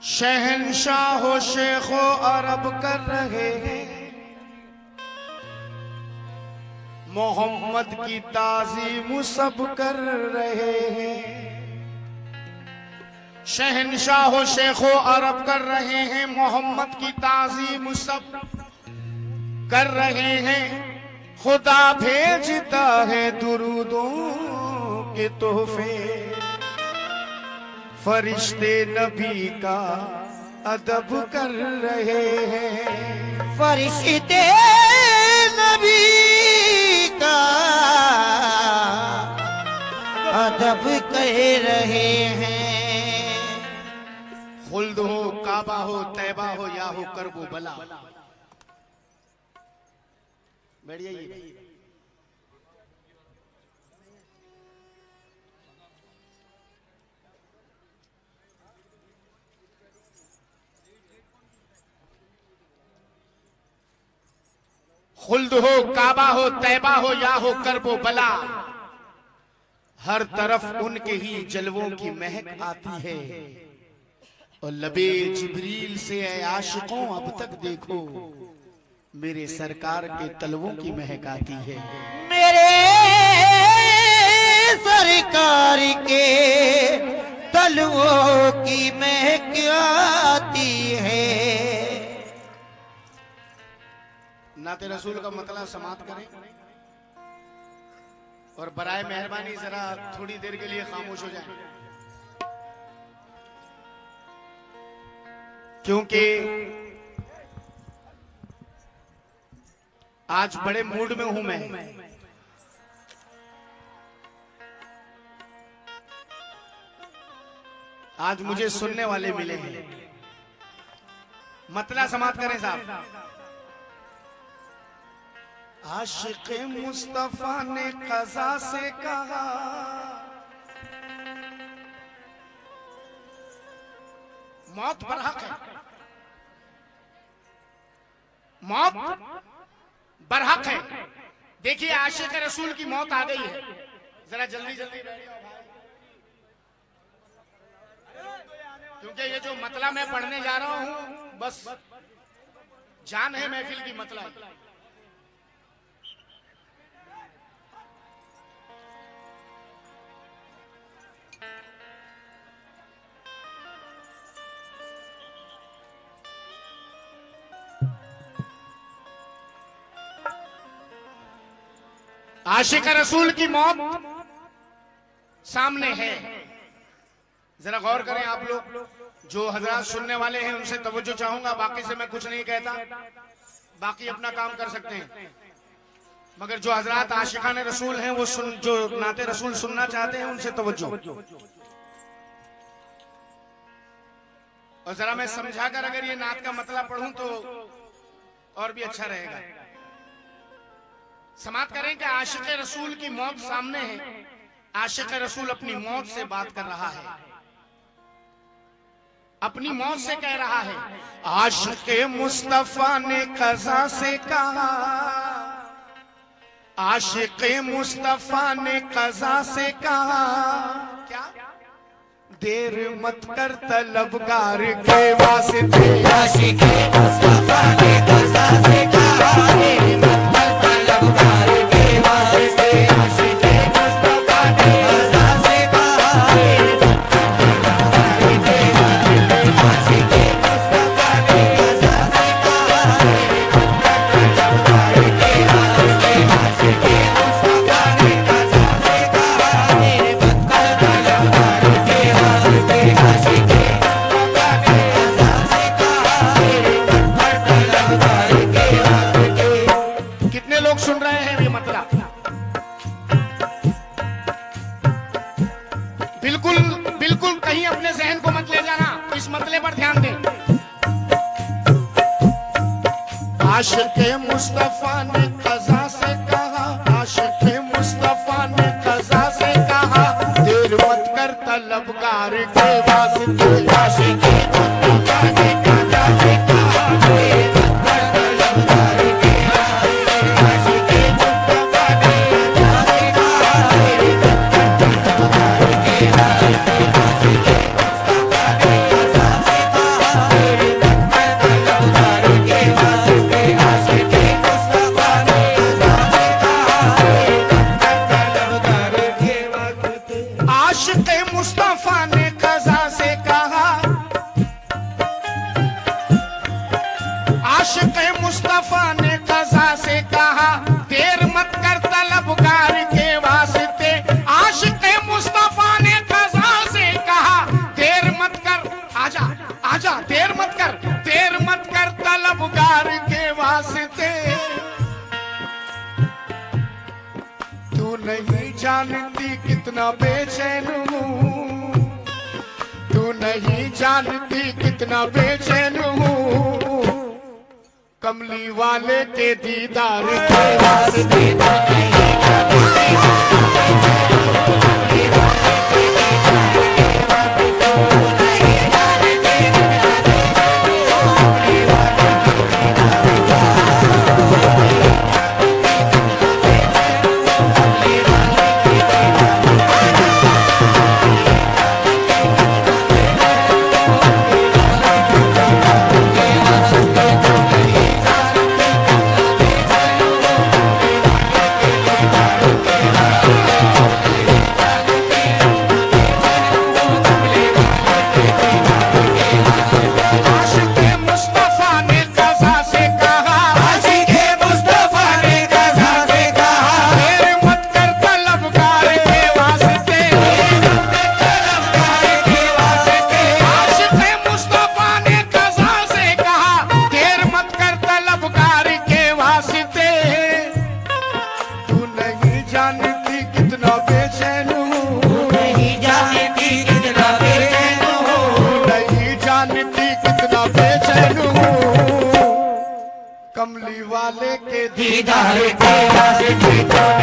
शहंशाह शेखो अरब कर रहे हैं, मोहम्मद की ताज़ीम सब कर रहे हैं। शहंशाह शेखो अरब कर रहे हैं, मोहम्मद की ताज़ीम सब कर रहे हैं। खुदा भेजता है दुरूदों के तोहफे, फरिश्ते नबी का अदब कर रहे हैं। फरिश्ते नबी का अदब कर रहे हैं। खुल्द हो, काबा हो, तैबा हो, या हो करबो बला। बैठ जाइए। खुल्द हो, काबा हो, तैबा हो, या हो करबो बला, हर तरफ उनके ही जलवों की महक आती है। और लबे जिब्रील से ऐ आशिकों अब तक देखो, मेरे सरकार के तलवों की महक आती है। मेरे सरकार के तलवों की महक आती है। नाते रसूल का मतलब समाप्त करें और बराए मेहरबानी जरा थोड़ी देर के लिए खामोश हो जाएं, क्योंकि आज बड़े मूड में हूं मैं। आज मुझे सुनने वाले मिले हैं। मतला समाप्त करें साहब। आशिक़ मुस्तफा ने क़ज़ा से कहा, मौत बरहक है, मौत बरहक है। देखिए आशिक़ रसूल की मौत आ गई है। जरा जल्दी जल्दी बैठ जाओ भाई, क्योंकि ये जो मतला मैं पढ़ने जा रहा हूं बस जान है महफिल की मतला। आशिक़ रसूल की मौत सामने है। जरा गौर करें आप लोग। जो हजरात सुनने वाले हैं उनसे तवज्जो चाहूंगा, बाकी से मैं कुछ नहीं कहता, बाकी अपना काम कर सकते हैं। मगर जो हजरात आशिक़ान रसूल हैं वो जो नाते रसूल सुनना चाहते हैं उनसे तवज्जो। और जरा मैं समझाकर अगर ये नात का मतलब पढ़ूं तो और भी अच्छा रहेगा। समाप्त करें कि आशिक़ रसूल की मौत सामने है। आशिक़ रसूल अपनी मौत से बात कर रहा है, अपनी मौत से कह रहा है। आशिक़ मुस्तफा ने क़ज़ा से कहा, आशिक़ मुस्तफा ने क़ज़ा से कहा, क्या देर मत कर तलबगार के वास्ते। आशिक़ मुस्तफा ने क़ज़ा से कहा, देर मत कर तलबगार के वास्ते। आशिक़ मुस्तफा ने क़ज़ा से कहा, आशिक़ मुस्तफा ने क़ज़ा से कहा, आशिक़ मुस्तफा ने क़ज़ा से कहा, देर मत कर तलबगार के वास्ते। आशिक़ मुस्तफा ने क़ज़ा से कहा, देर मत कर तलबगार के वास्ते। कितने लोग सुन रहे हैं ये मतलब? बिल्कुल बिल्कुल कहीं अपने जहन को मत ले जाना, इस मतले पर ध्यान दें। आशिक़ मुस्तफा ने क़ज़ा से कहा, आशिक़ मुस्तफा ने क़ज़ा से कहा, देर मत कर तलबगार के वास्ते। आशिक़ मुस्तफा ने क़ज़ा से कहा, देर मत कर तलबगार के वास्ते। आशिक़ मुस्तफा ने क़ज़ा से कहा, देर मत कर तलबगार के वास्ते। आशिक़ मुस्तफा ने क़ज़ा से कहा, कितना बेचैन हूँ, तू नहीं जानती कितना बेचैन हूँ, कमली वाले के दीदार के वास्ते। कमली वाले के दीदार के वास्ते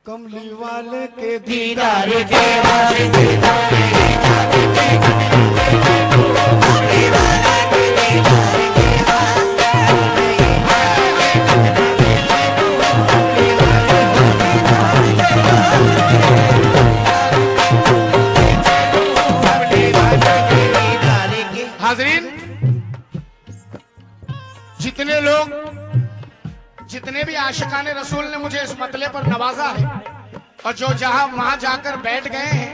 कमली वाले के दीदार के वास्ते हाजरीन, जितने भी आशिकाने रसूल ने मुझे इस मतले पर नवाजा है और जो जहां वहां जाकर बैठ गए हैं,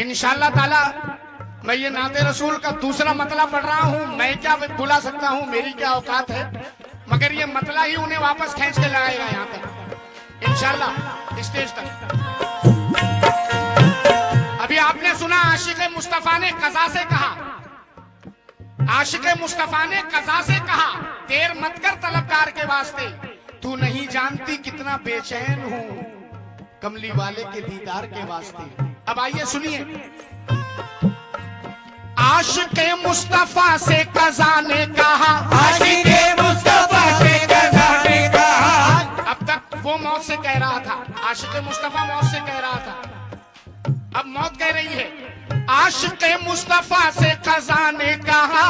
इंशाअल्लाह ताला मैं ये नाते रसूल का दूसरा मतला पढ़ रहा हूं। मैं क्या बुला सकता हूं, मेरी क्या औकात है, मगर ये मतला ही उन्हें वापस खींच के लाएगा यहाँ तक इंशाअल्लाह, स्टेज तक। अभी आपने सुना आशिक मुस्तफा ने कज़ा से कहा, आशिक मुस्तफा ने कज़ा से कहा, देर मत कर तलबगार के वास्ते, तू नहीं जानती कितना बेचैन हूं, कमली वाले के दीदार के वास्ते। अब आइए सुनिए, आशिक मुस्तफा से कज़ा ने कहा, आशिक मुस्तफा से कज़ा ने कहा। अब तक वो मौत से कह रहा था, आशिक मुस्तफा मौत से कह रहा था, अब मौत कह रही है। आशिक मुस्तफा से कज़ा ने कहा,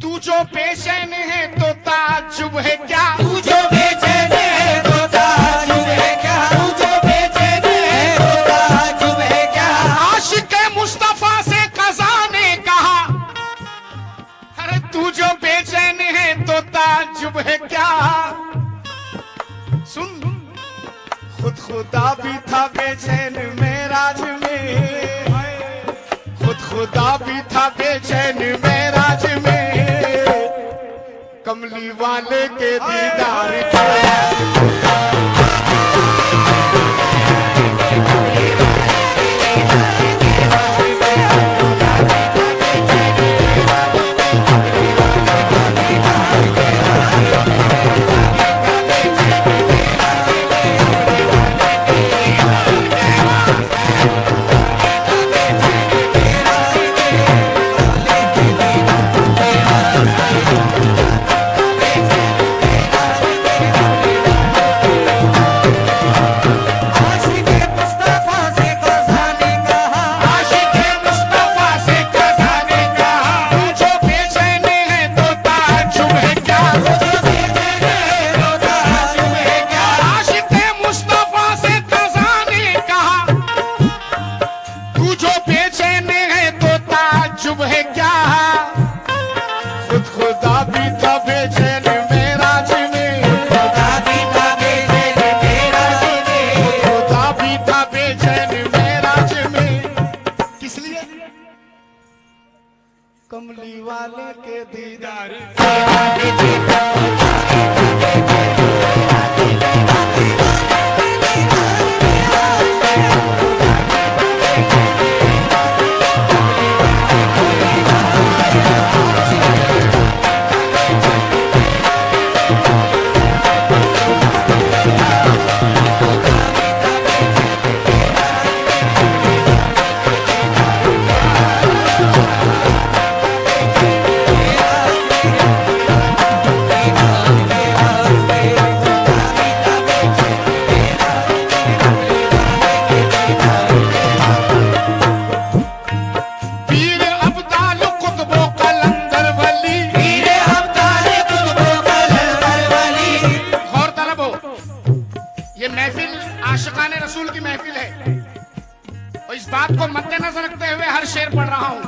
तू जो बेचैन है तो ताज्जुब है क्या, तू जो बेचैन है तो ताज्जुब है क्या, तू जो बेचैन है तो ताज्जुब है क्या। आशिक मुस्तफा से कज़ा ने कहा, अरे तू जो बेचैन है तो ताज्जुब है क्या। सुन, खुद खुदा भी था बेचैन मेराज में, खुद खुदा भी था बेचैन मेराज में, कमली वाले के दीदार के हुसैन मेराज में। किस लिए? कमली वाले के दीदार आशिकाने रसूल की महफिल है और इस बात को मद्देनजर रखते हुए हर शेर पढ़ रहा हूँ।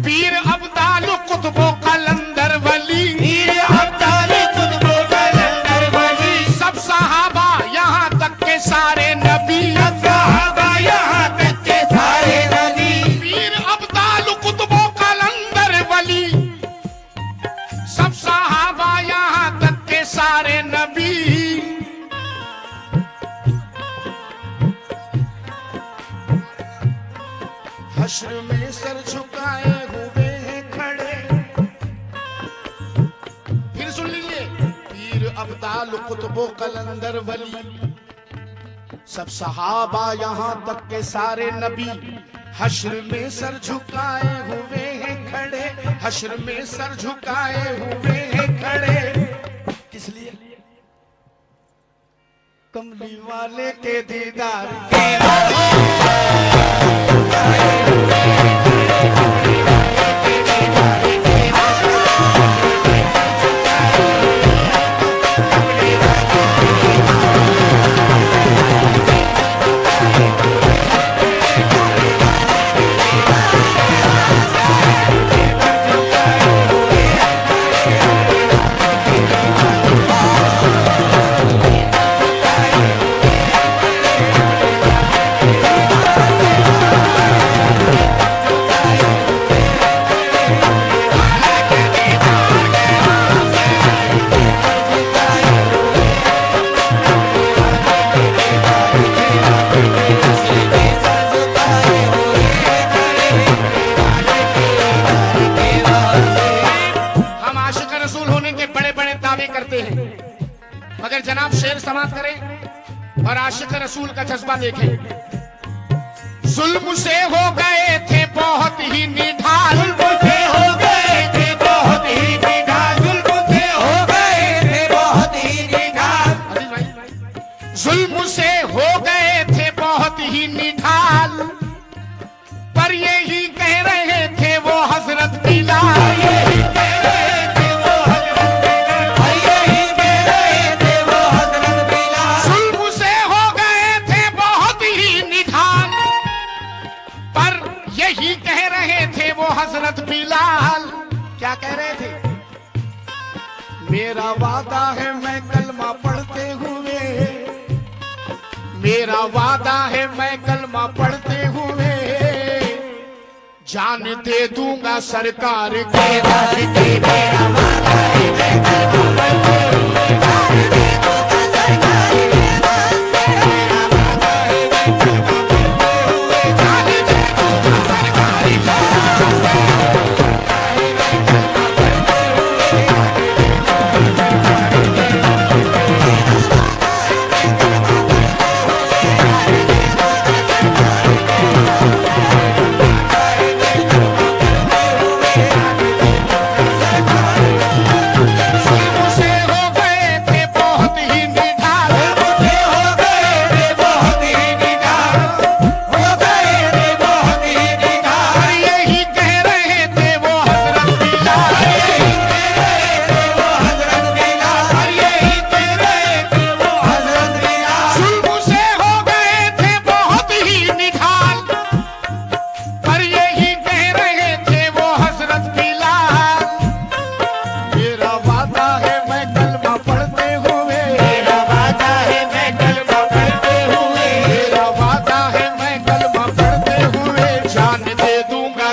पीर अब्दाल कुतुबो कलंदर वली, पीर अब्दाल कुतुबो कलंदर वली, सब सहाबा यहाँ तक के सारे नबी, सब सहाबा यहाँ तक के सारे नबी। पीर अब्दाल कुतुबो कलंदर वली, सब सहाबा यहाँ तक के सारे नबी। हश्र में सर झुकाए हुए हैं खड़े। फिर सुन लीजिए, पीर अब्दाल कुतुबो कलंदर वली, सब सहाबा यहाँ तक के सारे नबी, हश्र में सर झुकाए हुए हैं खड़े, हश्र में सर झुकाए हुए हैं खड़े। किस लिए? कमली वाले के दीदार मगर जनाब शेर समाप्त करें और आशिक रसूल का जज्बा देखें। जुल्म से हो गए थे बहुत ही निढाल, जुल्म से हो गए थे बहुत ही निढाल, जुल्म से हो गए थे बहुत ही निढाल, जुल्म से हो गए थे बहुत ही निढाल, पर यही कह रहे थे वो हजरत बिलाल, यही कह रहे थे वो हजरत बिलाल, यही कह रहे थे वो हजरत बिलाल। जुल्म से हो गए थे बहुत ही निढाल, पर यही कह रहे थे वो हजरत बिलाल। क्या कह रहे थे? मेरा वादा है मैं कलमा पढ़ते हुए, मेरा वादा है मैं कलमा पढ़ते हुए जान दे दूंगा सरकार के वास्ते। मेरा वादा है मैं कलमा पढ़ते हुए जान दे दूंगा सरकार के वास्ते। मेरा वादा है मैं कलमा पढ़ते हुए जान दे दूंगा सरकार के वास्ते। से हो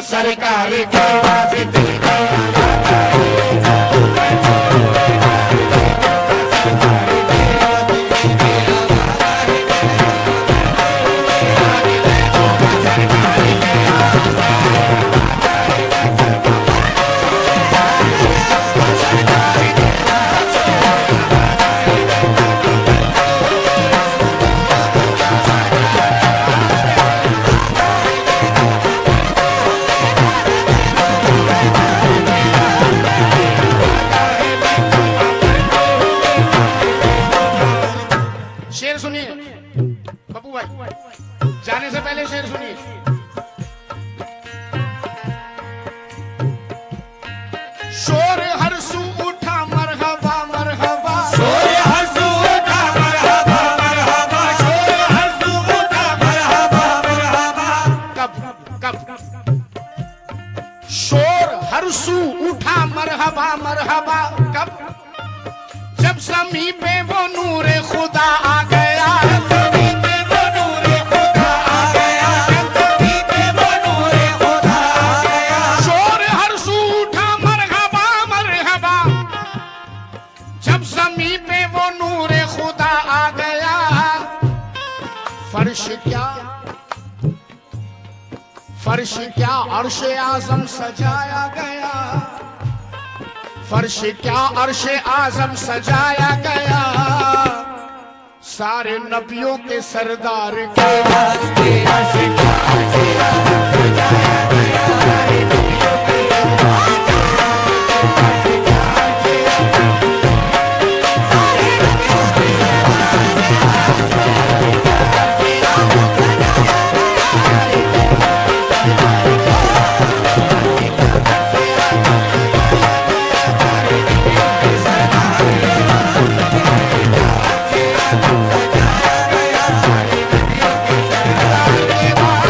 सरकार के वास्ते शेर सुनिए पप्पू भाई, जाने से पहले शेर सुनिए। शोर हर सू उठा मरहबा मरहबा, शोर हर सू उठा मरहबा मरहबा, शोर हर सू उठा मरहबा मरहबा। कब शोर हर सू उठा मरहबा मरहबा, कब? जब ज़मीं पे वो नूरे खुदा आ गया, ज़मीं पे वो नूरे खुदा आ गया, ज़मीं पे वो नूरे खुदा आ गया। शोर हर सू उठा मरहबा मरहबा, जब ज़मीं पे वो नूरे खुदा आ गया। फर्श क्या अर्श आज़म सजाया गया, फर्श क्या अर्श आज़म सजाया गया। सारे नबियों के सरदार के वास्ते अर्श क्या अर्श आज़म सजाया गया, सारे नबियों के सारे नबियों के सरदार के वास्ते अर्श क्या अर्श आज़म सजाया गया,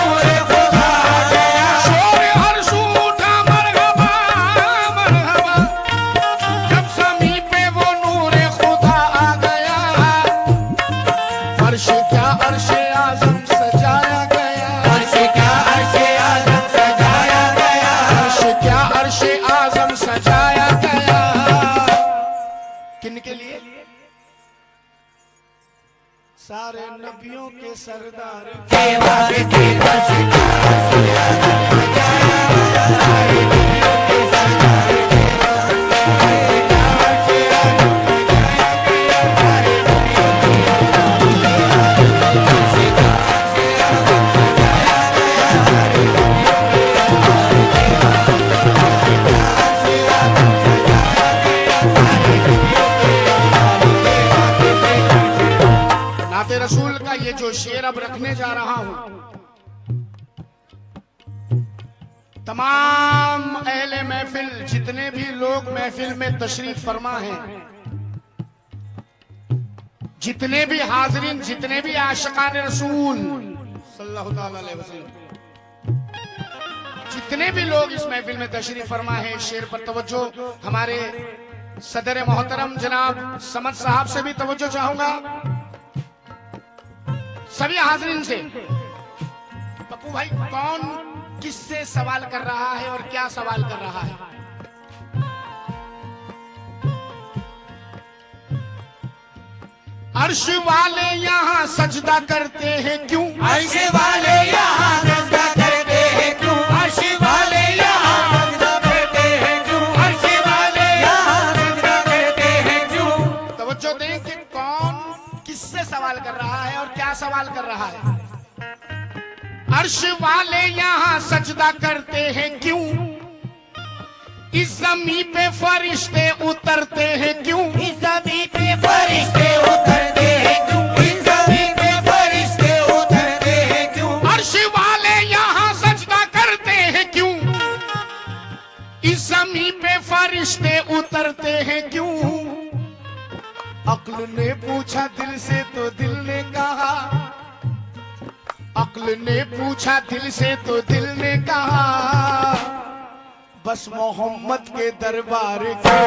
सारे नबियों के सरदार के वास्ते क्या अर्श आज़म सजाया गया, सारे नबियों के अर्श क्या अर्श आज़म सजाया गया, सारे नबियों के सरदार के वास्ते क्या अर्श आज़म सजाया गया, सारे नबियों के नाते रसूल का ये जो शेर अब रखने जा रहा हूं, तमाम अहले महफिल जितने भी लोग महफिल में तशरीफ फरमा हैं, जितने भी हाजरीन, जितने भी आशिकान रसूल सल्लल्लाहु अलैहि वसल्लम, जितने भी लोग इस महफिल में तशरीफ फरमा है, शेर पर तवज्जो। हमारे सदर मोहतरम जनाब समद साहब से भी तवज्जो चाहूंगा, सभी हाजरीन से। पप्पू भाई, कौन किससे सवाल कर रहा है और क्या सवाल कर रहा है? अर्श वाले यहाँ सजदा करते हैं क्यों? अर्श वाले यहाँ सजदा करते हैं क्यों? अर्श वाले यहाँ सजदा करते हैं क्यों? अर्श वाले यहाँ सजदा करते हैं क्यों? तवज्जो दें कि कौन किससे सवाल कर रहा है और क्या सवाल कर रहा है। अर्श वाले यहाँ सजदा करते हैं क्यों? इस ज़मीं पे फरिश्ते उतरते हैं क्यों? इस ज़मीं पे फरिश्ते उतरते हैं क्यों? इस ज़मीं पे फरिश्ते उतरते हैं क्यों? अर्श वाले यहाँ सजदा करते हैं क्यों? इस ज़मीं पे फरिश्ते उतरते हैं क्यों? अक्ल ने पूछा दिल से तो दिल ने कहा, अक्ल ने पूछा दिल से तो दिल ने कहा बस मोहम्मद के दरबार के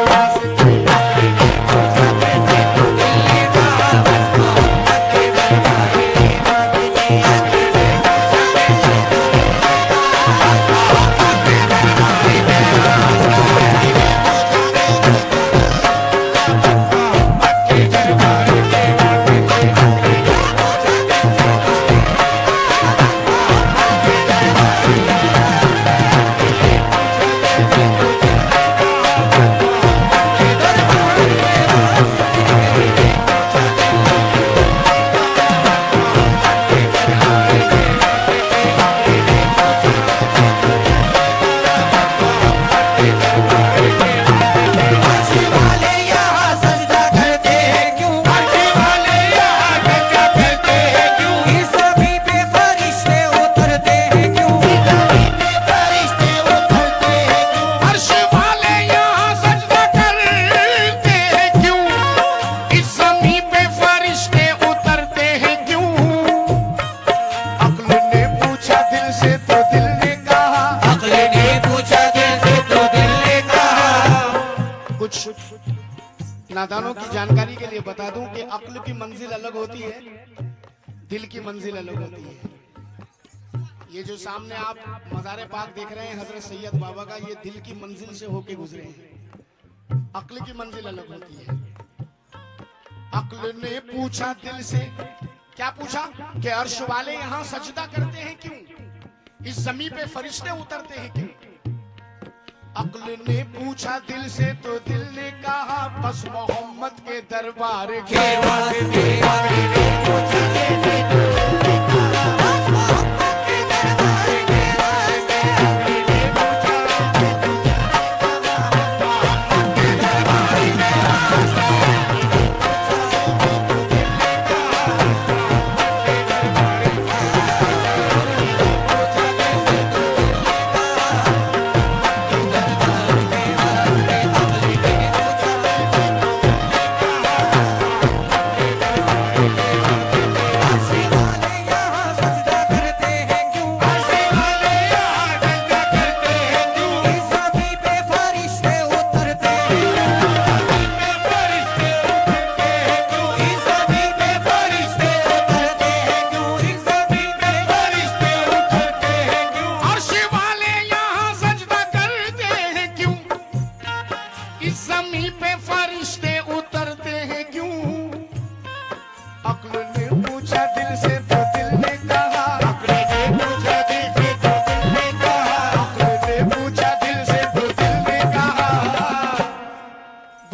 नादानों की जानकारी के लिए बता दूं कि अक्ल की मंजिल अलग होती है, दिल की मंजिल अलग होती है। ये जो सामने आप मज़ारे पाक देख रहे हैं हजरत सैयद बाबा का, ये दिल की मंजिल से होके गुजरे हैं। अक्ल की मंजिल अलग होती है। अक्ल ने पूछा दिल से, क्या पूछा कि अर्श वाले यहाँ सजदा करते हैं क्यों, इस जमीन पे फरिश्ते उतरते हैं क्यों। अक्ल ने पूछा दिल से तो दिल ने कहा बस मोहम्मद के दरबार के वास्ते।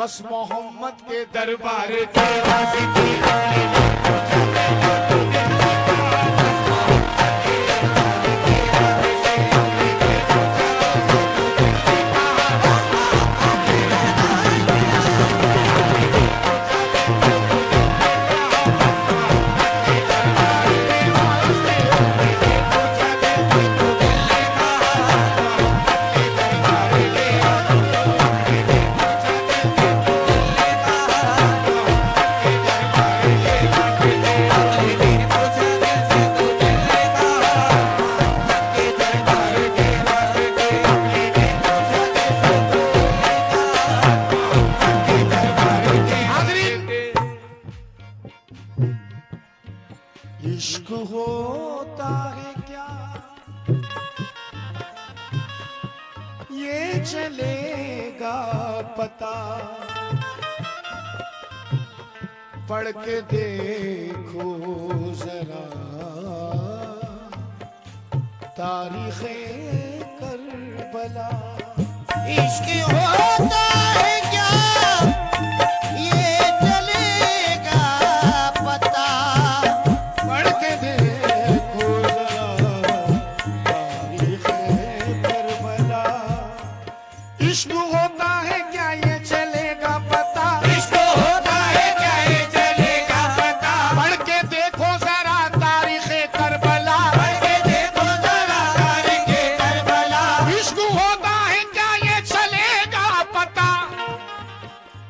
बस मोहम्मद के दरबार के वास्ते। इश्क होता है क्या ये चलेगा पता, पढ़ के देखो जरा तारीख़े करबला। इश्क होता है क्या ये चलेगा पता, पढ़ के देखो जरा तारीख़े करबला। इश्क होता है क्या ये चलेगा पता, इश्क होता है क्या ये चलेगा पता, पढ़ के देखो जरा तारीख़े करबला। पढ़ के देखो जरा तारीख़े करबला। इश्क होता है क्या ये चलेगा पता,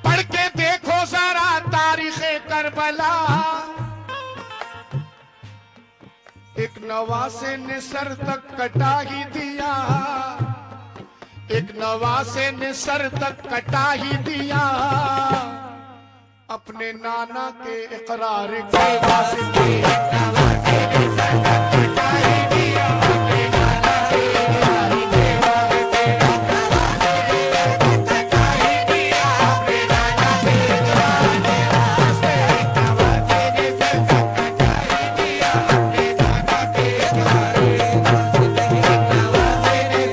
पढ़ के देखो जरा तारीख़े करबला। एक नवासे ने सर तक कटा ही दिया, एक नवासे ने सर तक कटा ही दिया, अपने नाना के इकरार के वास्ते। नवासे ने सर तक कटा ही दिया, अपने नाना के इकरार के वास्ते। नवासे ने सर तक कटा ही दिया, अपने नाना के इकरार के वास्ते। नवासे ने सर तक कटा ही दिया, अपने नाना के इकरार के वास्ते। नवासे ने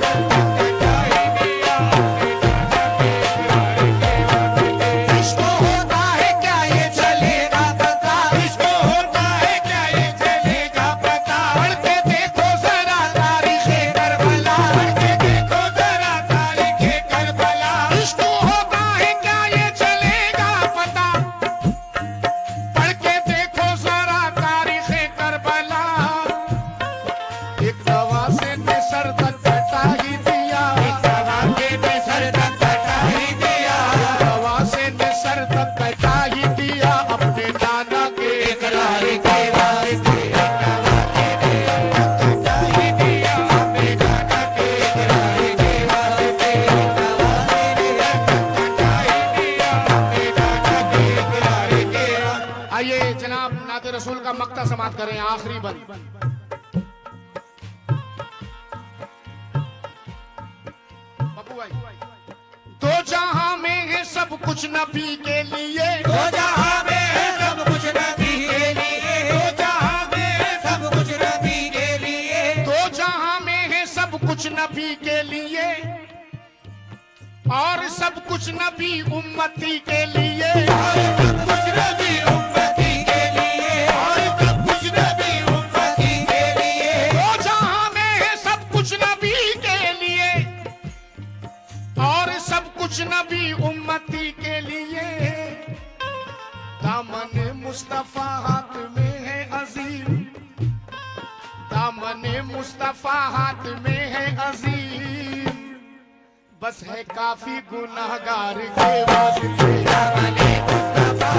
सर तक कटा ही दिया, अपने नाना के इकरार के वास्ते। इसको होता है क्या ये चलेगा पता, इसको होता है क्या ये चलेगा पता। पढ़ के देखो जरा तारीखे करबला, पढ़ के देखो जरा तारीखे करबला। इसको होता है क्या ये चलेगा पता, पढ़ के देखो जरा तारीखे करबला। एक नवासे ने सर तक कटा ही दिया, एक नवासे ने सर तक कटा ही दिया, नवासे ने सर तक कटा ही दिया, अपने नाना के इकरार के वास्ते। नवासे ने सर तक कटा ही दिया, अपने नाना के इकरार के वास्ते। नवासे ने सर तक कटा ही दिया, अपने नाना के इकरार के वास्ते। आइए जनाब नाते रसूल का मक्ता समाप्त करें, आखिरी बंद। बाबू भाई, दो जहां में है सब कुछ नबी के लिए, दो जहां में है सब कुछ नबी के लिए, दो जहां में है सब कुछ नबी के लिए, दो जहां में है सब कुछ नबी के लिए, और सब कुछ नबी उम्मती के लिए। और सब कुछ नबी उम्मती के लिए, और सब कुछ नबी उम्मती के लिए, दो जहां में है सब कुछ नबी के लिए, और सब कुछ नबी उम्मती के लिए। दामन मुस्तफा हाथ में है अजीम, दामन मुस्तफा हाथ में है अजीम, बस है काफी गुनाहगार के वास्ते। दामन मुस्तफा